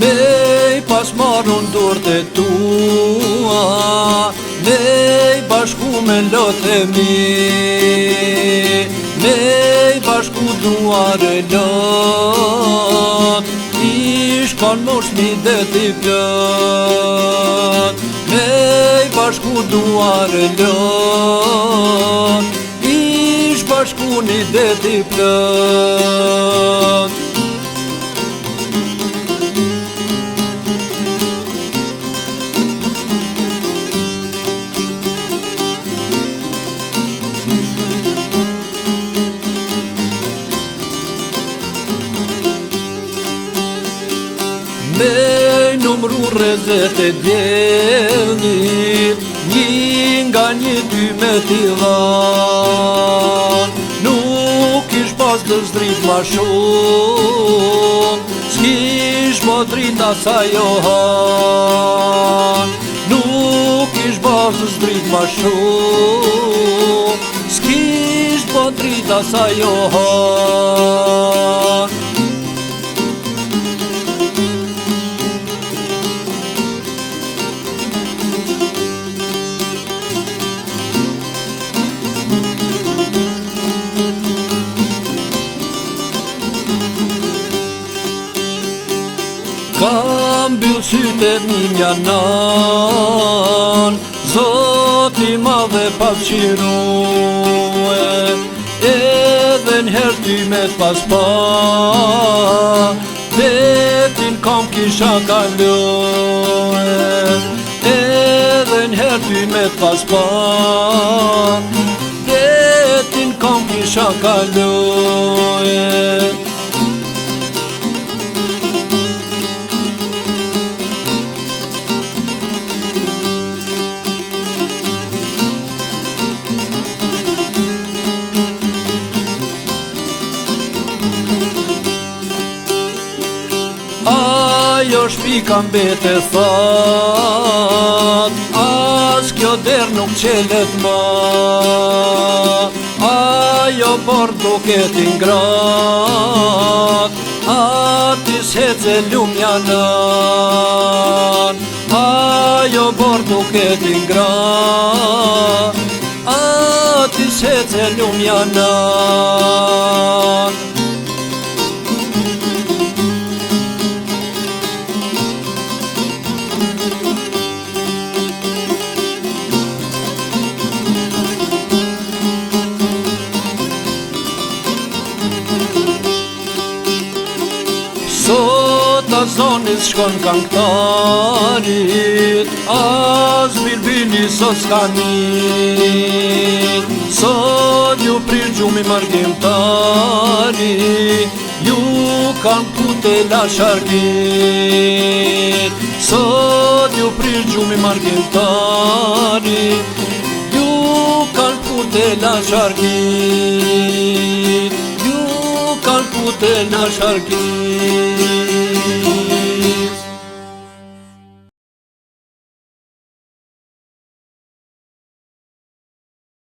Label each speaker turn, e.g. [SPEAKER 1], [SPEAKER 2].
[SPEAKER 1] Me pas marrën dorët e tua, me bashku me lotë e mi, me bashku duar e lot, ish kanë mosh mi dhe t'i plot. Me bashku duar e lot, ish bashku një dhe t'i plot. Me numru rrezet e djelit, një nga një ty me t'i dhan. Nuk ish pas të zdrit ma shumë, s'kish po drita sa Johan. Nuk ish pas të zdrit ma shumë, s'kish po drita sa Johan. Kam mbyll sytë e minja nan, Zoti ma dhe pasqirue, edhe n'herë ty me t'pas pa, detin kam kisha kalue. Edhe n'herë ty me t'pas pa, detin kam kisha kalue. Ajo shpika mbet e that, as kjo der nuk qelet ma. Ajo por duke t'ingrat, ati s'hece lumja nan. Ajo por duke t'ingrat, ati s'hece lumja nan. Sot as zonis shkon kanktarit, as bilbili sot s'kanit. Sot ju prish gjumi margimtari, ju kan pute la sharkit. Sot ju prish gjumi margimtari, ju kan pute la sharkit. Ju kan pute la sharkit.